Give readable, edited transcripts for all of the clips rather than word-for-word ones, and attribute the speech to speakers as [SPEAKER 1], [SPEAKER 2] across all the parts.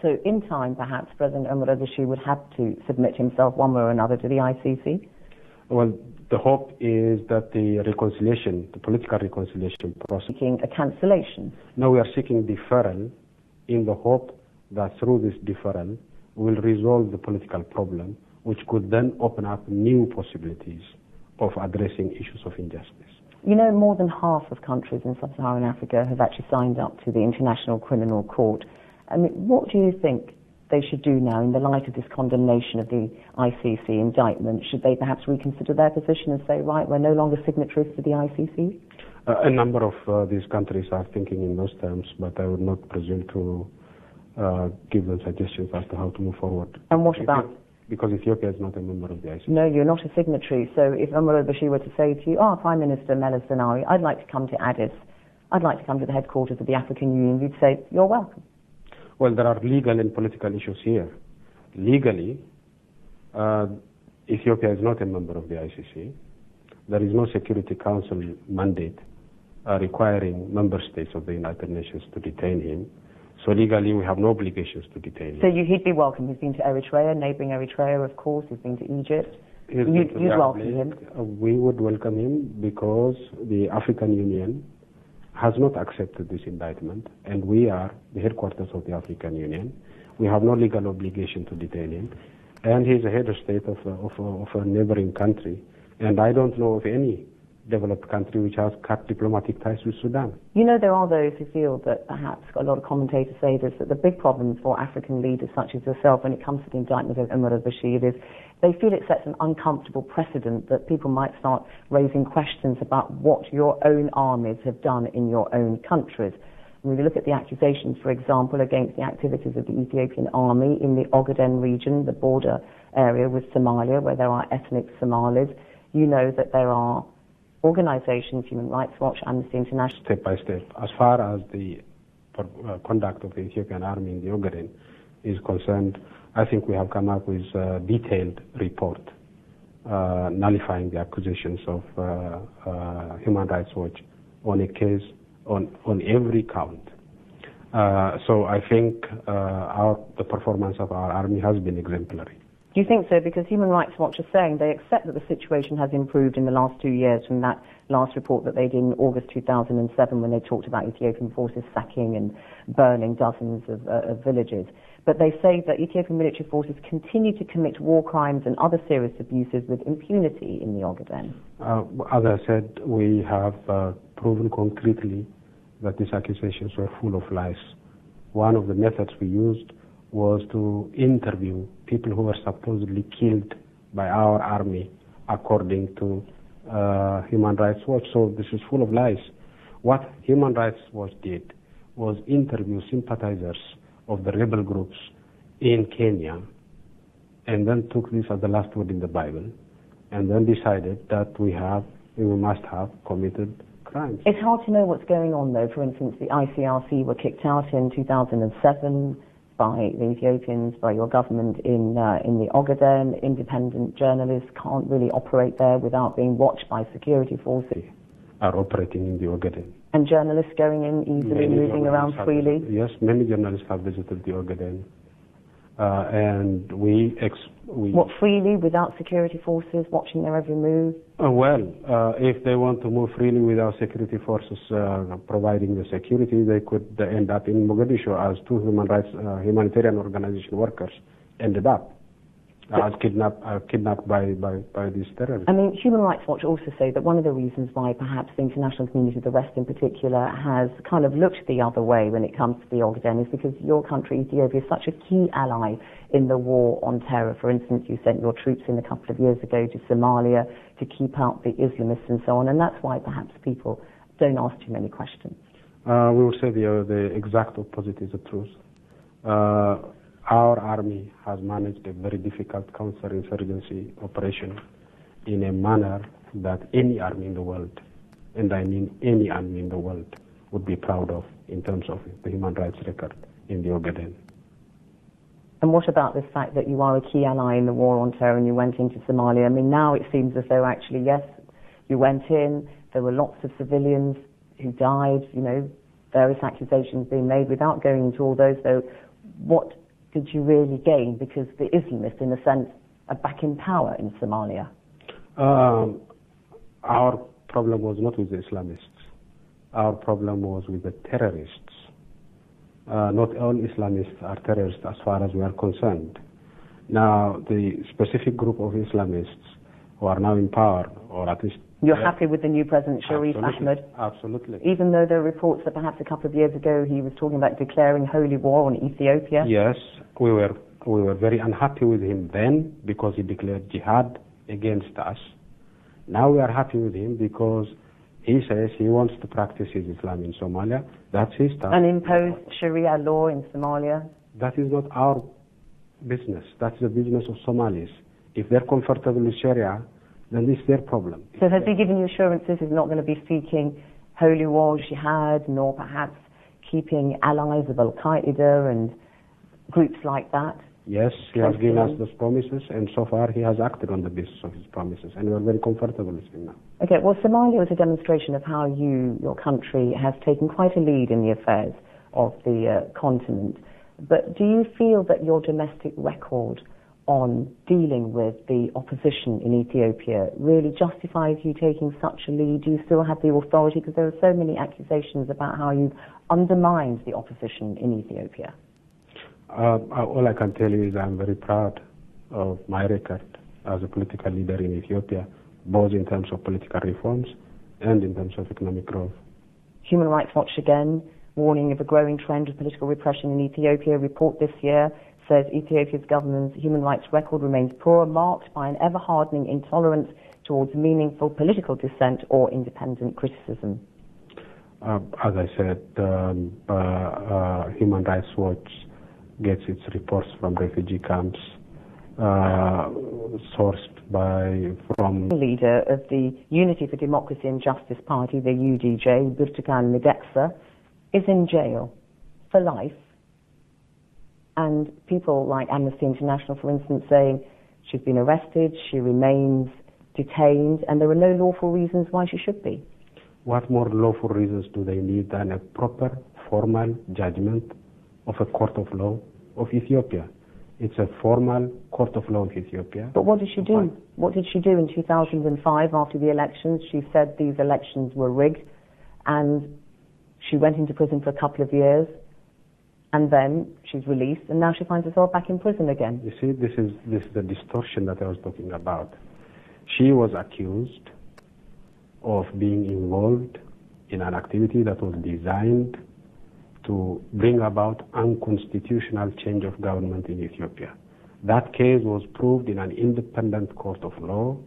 [SPEAKER 1] So in time, perhaps, President Omar al-Bashir would have to submit himself one way or another to the ICC?
[SPEAKER 2] Well, the hope is that the reconciliation, the political reconciliation process...
[SPEAKER 1] Seeking a cancellation?
[SPEAKER 2] No, we are seeking deferral in the hope that through this deferral we'll resolve the political problem, which could then open up new possibilities of addressing issues of injustice.
[SPEAKER 1] You know, more than half of countries in sub-Saharan Africa have actually signed up to the International Criminal Court. I mean, what do you think they should do now in the light of this condemnation of the ICC indictment? Should they perhaps reconsider their position and say, right, we're no longer signatories to the ICC?
[SPEAKER 2] A number of these countries are thinking in those terms, but I would not presume to give them suggestions as to how to move forward.
[SPEAKER 1] And what about...
[SPEAKER 2] Because Ethiopia is not a member of the ICC.
[SPEAKER 1] No, you're not a signatory. So if Omar al-Bashir were to say to you, Prime Minister Meles Zenawi, I'd like to come to Addis, I'd like to come to the headquarters of the African Union, you'd say, you're welcome.
[SPEAKER 2] Well, there are legal and political issues here. Legally, Ethiopia is not a member of the ICC. There is no Security Council mandate requiring member states of the United Nations to detain him. So legally, we have no obligations to detain him.
[SPEAKER 1] So he'd be welcome. He's been to Eritrea, neighbouring Eritrea, of course. He's been to Egypt. You'd welcome him?
[SPEAKER 2] We would welcome him because the African Union has not accepted this indictment, and we are the headquarters of the African Union. We have no legal obligation to detain him, and he's a head of state of a neighbouring country, and I don't know of any developed country which has cut diplomatic ties with Sudan.
[SPEAKER 1] You know, there are those who feel that perhaps, a lot of commentators say this, that the big problem for African leaders such as yourself when it comes to the indictment of Omar al-Bashir is they feel it sets an uncomfortable precedent that people might start raising questions about what your own armies have done in your own countries. When we look at the accusations, for example, against the activities of the Ethiopian army in the Ogaden region, the border area with Somalia, where there are ethnic Somalis, you know that there are organizations, Human Rights Watch, Amnesty International.
[SPEAKER 2] Step by step. As far as the conduct of the Ethiopian army in the Ogaden is concerned, I think we have come up with a detailed report nullifying the accusations of Human Rights Watch on a case, on every count. So I think the performance of our army has been exemplary.
[SPEAKER 1] Do you think so? Because Human Rights Watch are saying they accept that the situation has improved in the last 2 years from that last report that they did in August 2007 when they talked about Ethiopian forces sacking and burning dozens of villages. But they say that Ethiopian military forces continue to commit war crimes and other serious abuses with impunity in the Ogaden.
[SPEAKER 2] As I said, we have proven concretely that these accusations were full of lies. One of the methods we used was to interview people who were supposedly killed by our army, according to Human Rights Watch. So this is full of lies. What Human Rights Watch did was interview sympathizers of the rebel groups in Kenya, and then took this as the last word in the Bible, and then decided that we must have committed crimes.
[SPEAKER 1] It's hard to know what's going on, though. For instance, the ICRC were kicked out in 2007 by the Ethiopians, by your government in the Ogaden. Independent journalists can't really operate there without being watched by security forces.
[SPEAKER 2] Are operating in the Ogaden.
[SPEAKER 1] And journalists going in easily, moving around freely?
[SPEAKER 2] Yes, many journalists have visited the Ogaden. And we...
[SPEAKER 1] What, freely, without security forces watching their every move?
[SPEAKER 2] If they want to move freely without security forces providing the security, they could end up in Mogadishu, as two humanitarian organization workers ended up. As kidnapped by these terrorists.
[SPEAKER 1] I mean, Human Rights Watch also say that one of the reasons why perhaps the international community, the West in particular, has kind of looked the other way when it comes to the Ogaden is because your country, Ethiopia, is such a key ally in the war on terror. For instance, you sent your troops in a couple of years ago to Somalia to keep out the Islamists and so on, and that's why perhaps people don't ask too many questions.
[SPEAKER 2] We will say the exact opposite is the truth. Our army has managed a very difficult counterinsurgency operation in a manner that any army in the world, and I mean any army in the world, would be proud of in terms of the human rights record in the Ogaden.
[SPEAKER 1] And what about this fact that you are a key ally in the war on terror and you went into Somalia? I mean, now it seems as though actually, yes, you went in, there were lots of civilians who died, you know, various accusations being made. Without going into all those, though, what did you really gain? Because the Islamists, in a sense, are back in power in Somalia.
[SPEAKER 2] Our problem was not with the Islamists. Our problem was with the terrorists. Not all Islamists are terrorists as far as we are concerned. Now, the specific group of Islamists who are now in power, or at least...
[SPEAKER 1] You're happy with the new President, Sharif Ahmed?
[SPEAKER 2] Absolutely.
[SPEAKER 1] Even though there are reports that perhaps a couple of years ago he was talking about declaring holy war on Ethiopia?
[SPEAKER 2] Yes, we were very unhappy with him then because he declared jihad against us. Now we are happy with him because he says he wants to practice his Islam in Somalia. That's his stuff.
[SPEAKER 1] And impose Sharia law in Somalia?
[SPEAKER 2] That is not our business. That's the business of Somalis. If they're comfortable with Sharia, then it's their problem.
[SPEAKER 1] So has he given you assurances he's not going to be seeking holy war, jihad, nor perhaps keeping allies of Al-Qaeda and groups like that?
[SPEAKER 2] Yes, he has given us those promises, and so far he has acted on the basis of his promises, and we are very comfortable with him now.
[SPEAKER 1] Okay, well, Somalia is a demonstration of how your country, has taken quite a lead in the affairs of the continent. But do you feel that your domestic record on dealing with the opposition in Ethiopia really justifies you taking such a lead? Do you still have the authority? Because there are so many accusations about how you've undermined the opposition in Ethiopia.
[SPEAKER 2] All I can tell you is I'm very proud of my record as a political leader in Ethiopia, both in terms of political reforms and in terms of economic growth.
[SPEAKER 1] Human Rights Watch again, warning of a growing trend of political repression in Ethiopia. A report this year says Ethiopia's government's human rights record remains poor, marked by an ever-hardening intolerance towards meaningful political dissent or independent criticism.
[SPEAKER 2] As I said, Human Rights Watch gets its reports from refugee camps, sourced from... The
[SPEAKER 1] leader of the Unity for Democracy and Justice Party, the UDJ, Birtukan Mideksa, is in jail for life. And people like Amnesty International, for instance, saying she's been arrested, she remains detained, and there are no lawful reasons why she should be.
[SPEAKER 2] What more lawful reasons do they need than a proper, formal judgment of a court of law of Ethiopia? It's a formal court of law of Ethiopia.
[SPEAKER 1] But what did she do? What did she do in 2005 after the elections? She said these elections were rigged, and she went into prison for a couple of years, and then she's released, and now she finds herself back in prison again.
[SPEAKER 2] You see, this is the distortion that I was talking about. She was accused of being involved in an activity that was designed to bring about unconstitutional change of government in Ethiopia. That case was proved in an independent court of law,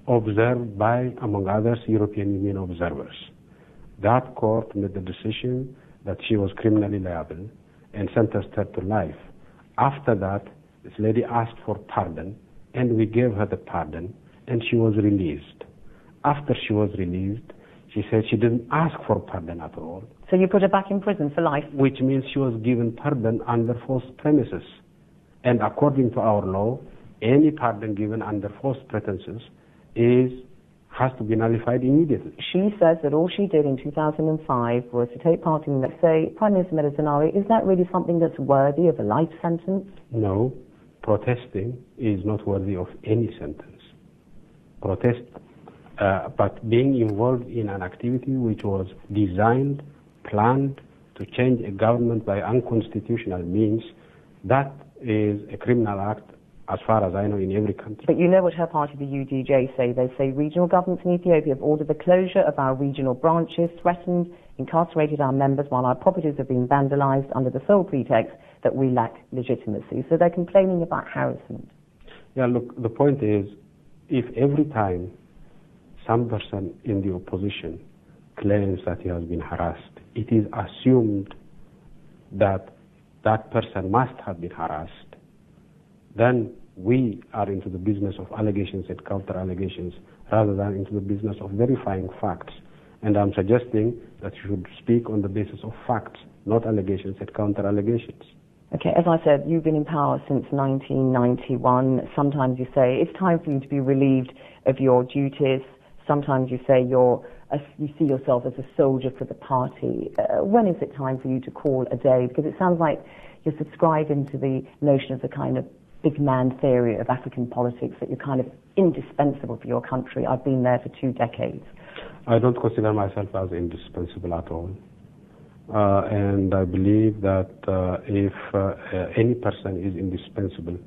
[SPEAKER 2] observed by, among others, European Union observers. That court made the decision that she was criminally liable and sentenced her to life. After that, this lady asked for pardon, and we gave her the pardon, and she was released. After she was released, she said she didn't ask for pardon at all.
[SPEAKER 1] So you put her back in prison for life?
[SPEAKER 2] Which means she was given pardon under false premises. And according to our law, any pardon given under false pretenses has to be nullified immediately.
[SPEAKER 1] She says that all she did in 2005 was to take part in, let's say, Prime Minister Meles Zenawi. Is that really something that's worthy of a life sentence?
[SPEAKER 2] No. Protesting is not worthy of any sentence. But being involved in an activity which was designed, planned to change a government by unconstitutional means, that is a criminal act as far as I know in every country.
[SPEAKER 1] But you know what her party, the UDJ, say. They say regional governments in Ethiopia have ordered the closure of our regional branches, threatened, incarcerated our members while our properties have been vandalized under the sole pretext that we lack legitimacy. So they're complaining about harassment.
[SPEAKER 2] Yeah, look, the point is, if every time some person in the opposition claims that he has been harassed, it is assumed that that person must have been harassed, then we are into the business of allegations and counter-allegations rather than into the business of verifying facts. And I'm suggesting that you should speak on the basis of facts, not allegations and counter-allegations.
[SPEAKER 1] Okay, as I said, you've been in power since 1991. Sometimes you say it's time for you to be relieved of your duties. Sometimes you say you see yourself as a soldier for the party. When is it time for you to call a day? Because it sounds like you're subscribing to the notion of the kind of big man theory of African politics, that you're kind of indispensable for your country. I've been there for 2 decades.
[SPEAKER 2] I don't consider myself as indispensable at all. And I believe that if any person is indispensable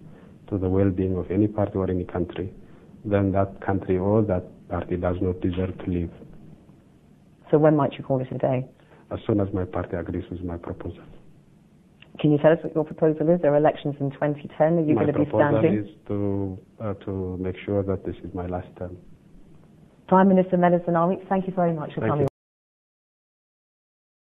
[SPEAKER 2] to the well-being of any party or any country, then that country or that party does not deserve to live.
[SPEAKER 1] So when might you call it a day?
[SPEAKER 2] As soon as my party agrees with my proposal.
[SPEAKER 1] Can you tell us what your proposal is? There are elections in 2010. Are you going to be standing?
[SPEAKER 2] My proposal is to make sure that this is my last term.
[SPEAKER 1] Prime Minister Meles Zenawi, thank you very much for coming.